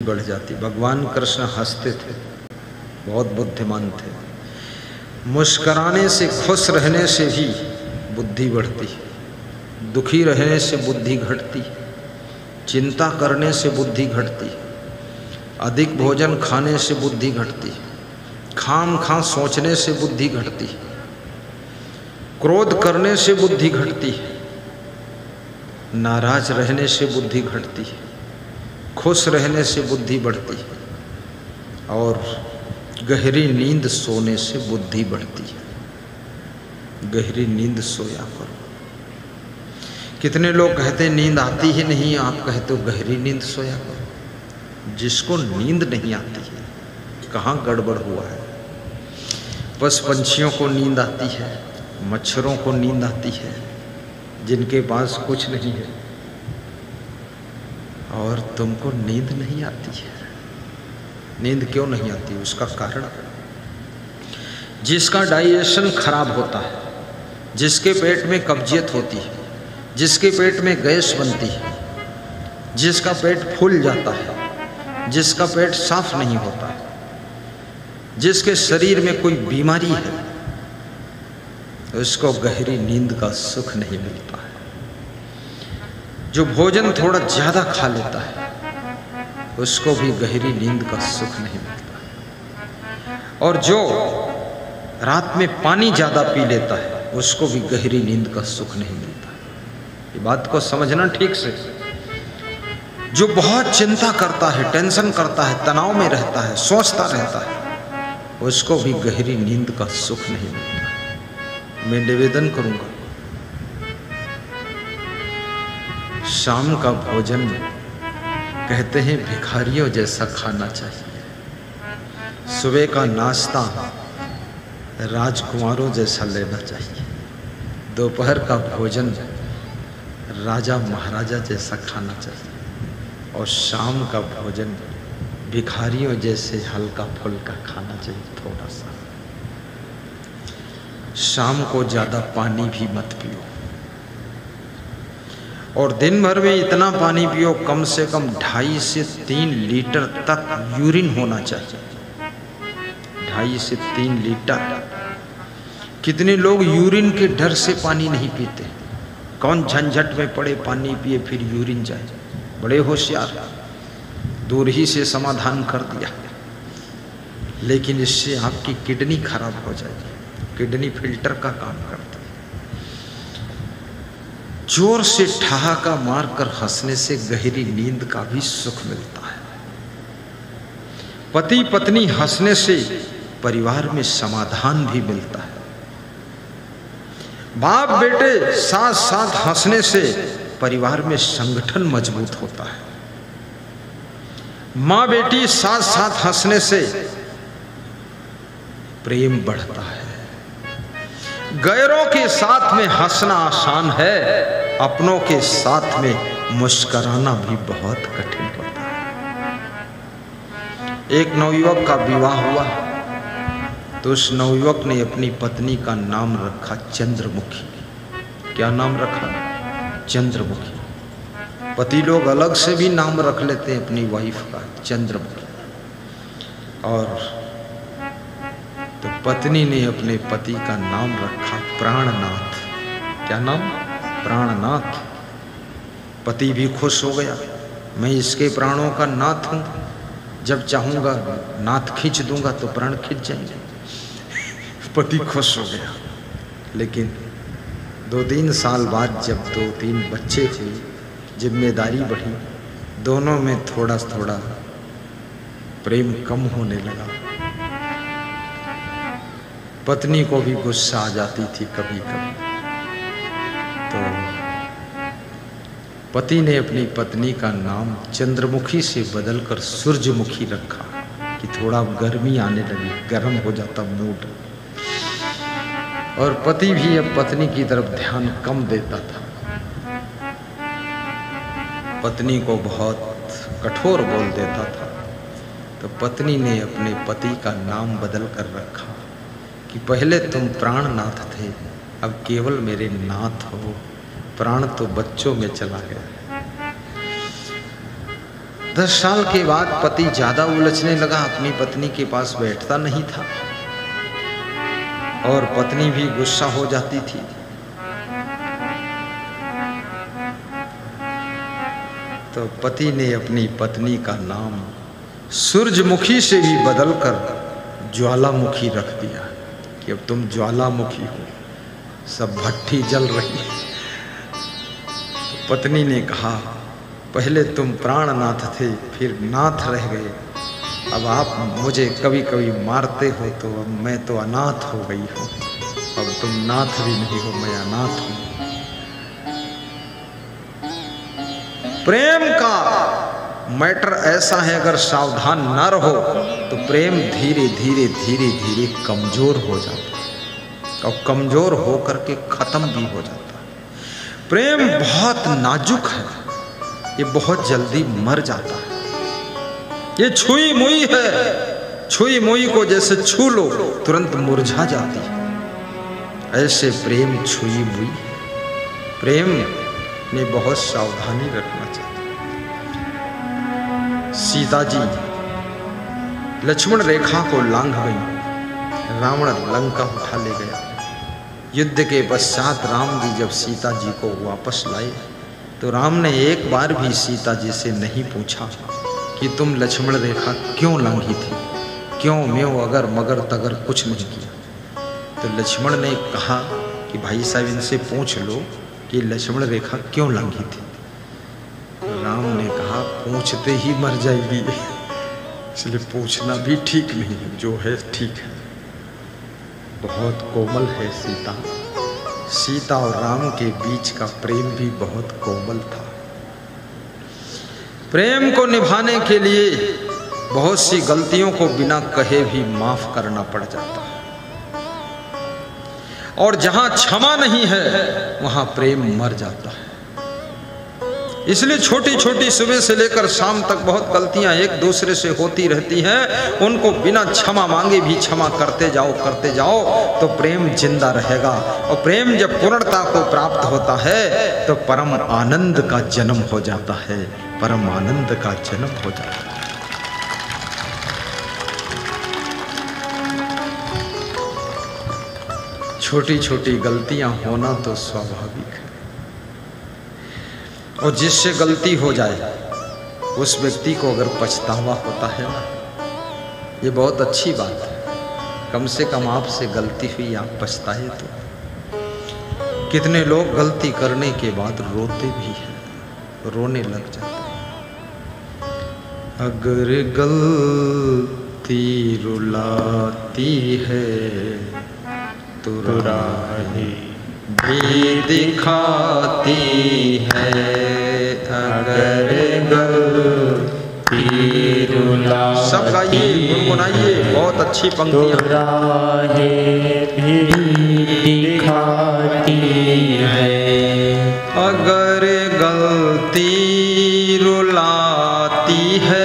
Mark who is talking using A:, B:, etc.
A: बढ़ जाती। भगवान कृष्ण हंसते थे, बहुत बुद्धिमान थे। मुस्कुराने से, खुश रहने से भी बुद्धि बढ़ती, दुखी रहने से बुद्धि घटती, चिंता करने से बुद्धि घटती, अधिक भोजन खाने से बुद्धि घटती, खाम-खां सोचने से बुद्धि घटती, क्रोध करने से बुद्धि घटती, नाराज रहने से बुद्धि घटती, खुश रहने से बुद्धि बढ़ती और गहरी नींद सोने से बुद्धि बढ़ती है। गहरी नींद सोया करो। कितने लोग कहते हैं नींद आती ही नहीं, आप कहते हो गहरी नींद सोया करो। जिसको नींद नहीं आती है कहाँ गड़बड़ हुआ है। बस पंछियों को नींद आती है, मच्छरों को नींद आती है, जिनके पास कुछ नहीं है, और तुमको नींद नहीं आती है। नींद क्यों नहीं आती? उसका कारण, जिसका डाइजेशन खराब होता है, जिसके पेट में कब्जियत होती है, जिसके पेट में गैस बनती है, जिसका पेट फूल जाता है, जिसका पेट साफ नहीं होता, जिसके शरीर में कोई बीमारी है, उसको गहरी नींद का सुख नहीं मिलता है। जो भोजन थोड़ा ज़्यादा खा लेता है उसको भी गहरी नींद का सुख नहीं मिलता, और जो रात में पानी ज़्यादा पी लेता है उसको भी गहरी नींद का सुख नहीं मिलता। ये बात को समझना ठीक से। जो बहुत चिंता करता है, टेंशन करता है, तनाव में रहता है, सोचता रहता है, उसको भी गहरी नींद का सुख नहीं मिलता। मैं निवेदन करूँगा, शाम का भोजन कहते हैं भिखारियों जैसा खाना चाहिए, सुबह का नाश्ता राजकुमारों जैसा लेना चाहिए, दोपहर का भोजन राजा महाराजा जैसा खाना चाहिए, और शाम का भोजन भिखारियों जैसे हल्का फुल्का खाना चाहिए। थोड़ा सा शाम को ज़्यादा पानी भी मत पियो, और दिन भर में इतना पानी पियो, कम से कम 2.5 से 3 लीटर तक यूरिन होना चाहिए। 2.5 से 3 लीटर। कितने लोग यूरिन के डर से पानी नहीं पीते। कौन झंझट में पड़े पानी पिए फिर यूरिन जाए। बड़े होशियार, दूर ही से समाधान कर दिया, लेकिन इससे आपकी किडनी खराब हो जाएगी। किडनी फिल्टर का काम करता है। जोर से ठहाका मारकर हंसने से गहरी नींद का भी सुख मिलता है। पति पत्नी हंसने से परिवार में समाधान भी मिलता है। बाप बेटे साथ साथ हंसने से परिवार में संगठन मजबूत होता है। माँ बेटी साथ साथ हंसने से प्रेम बढ़ता है। गैरों के साथ में हंसना आसान है, अपनों के साथ में मुस्कुराना भी बहुत कठिन होता है। एक नवयुवक का विवाह हुआ तो उस नवयुवक ने अपनी पत्नी का नाम रखा चंद्रमुखी। क्या नाम रखा? चंद्रमुखी। पति लोग अलग से भी नाम रख लेते हैं अपनी वाइफ का, चंद्रमुखी। और तो पत्नी ने अपने पति का नाम रखा प्राणनाथ। क्या नाम? प्राणनाथ। पति भी खुश हो गया, मैं इसके प्राणों का नाथ हूँ, जब चाहूँगा नाथ खींच दूंगा तो प्राण खींच जाएंगे। पति खुश हो गया। लेकिन 2-3 साल बाद जब 2-3 बच्चे हुए, जिम्मेदारी बढ़ी, दोनों में थोड़ा थोड़ा प्रेम कम होने लगा। पत्नी को भी गुस्सा आ जाती थी कभी कभी, तो पति ने अपनी पत्नी का नाम चंद्रमुखी से बदलकर सूरजमुखी रखा कि थोड़ा गर्मी आने लगी, गर्म हो जाता मूड। और पति भी अब पत्नी की तरफ ध्यान कम देता था। पत्नी को बहुत कठोर बोल देता था, तो पत्नी ने अपने पति का नाम बदल कर रखा कि पहले तुम प्राणनाथ थे, अब केवल मेरे नाथ हो, प्राण तो बच्चों में चला गया। 10 साल के बाद पति ज्यादा उलझने लगा, अपनी पत्नी के पास बैठता नहीं था और पत्नी भी गुस्सा हो जाती थी। तो पति ने अपनी पत्नी का नाम सूरजमुखी से भी बदलकर ज्वालामुखी रख दिया कि अब तुम ज्वालामुखी हो, सब भट्ठी जल रही है। तो पत्नी ने कहा, पहले तुम प्राणनाथ थे, फिर नाथ रह गए, अब आप मुझे कभी कभी मारते हो, तो अब मैं तो अनाथ हो गई हूँ, अब तुम नाथ भी नहीं हो, मैं अनाथ हूँ। प्रेम का मैटर ऐसा है, अगर सावधान न रहो तो प्रेम धीरे धीरे धीरे धीरे कमजोर हो जाता है और कमजोर होकर के खत्म भी हो जाता है। प्रेम बहुत नाजुक है, ये बहुत जल्दी मर जाता है। ये छुई मुई है, छुई मुई को जैसे छू लो तुरंत मुरझा जाती है, ऐसे प्रेम छुई मुई। प्रेम में बहुत सावधानी रखना चाहिए। सीता जी लक्ष्मण रेखा को लांघ गई, रावण लंका उठा ले गया। युद्ध के पश्चात राम जी जब सीता जी को वापस लाए तो राम ने एक बार भी सीता जी से नहीं पूछा कि तुम लक्ष्मण रेखा क्यों लांघी थी, क्यों म्यों अगर मगर तगर कुछ नहीं किया। तो लक्ष्मण ने कहा कि भाई साहब इनसे पूछ लो कि लक्ष्मण रेखा क्यों लांघी थी। राम ने कहा पूछते ही मर जाएगी, इसलिए पूछना भी ठीक नहीं है, जो है ठीक है। बहुत कोमल है सीता। सीता और राम के बीच का प्रेम भी बहुत कोमल था। प्रेम को निभाने के लिए बहुत सी गलतियों को बिना कहे भी माफ करना पड़ जाता है, और जहां क्षमा नहीं है वहां प्रेम मर जाता है। इसलिए छोटी छोटी सुबह से लेकर शाम तक बहुत गलतियां एक दूसरे से होती रहती हैं, उनको बिना क्षमा मांगे भी क्षमा करते जाओ तो प्रेम जिंदा रहेगा। और प्रेम जब पूर्णता को प्राप्त होता है तो परम आनंद का जन्म हो जाता है, परम आनंद का जन्म हो जाता है। छोटी छोटी गलतियां होना तो स्वाभाविक है, और जिससे गलती हो जाए उस व्यक्ति को अगर पछतावा होता है ना, ये बहुत अच्छी बात है। कम से कम आपसे गलती हुई, आप पछताए तो। कितने लोग गलती करने के बाद रोते भी हैं, रोने लग जाते हैं। अगर गलती रुलाती है तो राहें भी दिखाती है, अगर गलती रुला। सब गाइए, गुनगुनाइए, बहुत अच्छी पंक्तियां।
B: राहें भी दिखाती है,
A: अगर गलती रुलाती है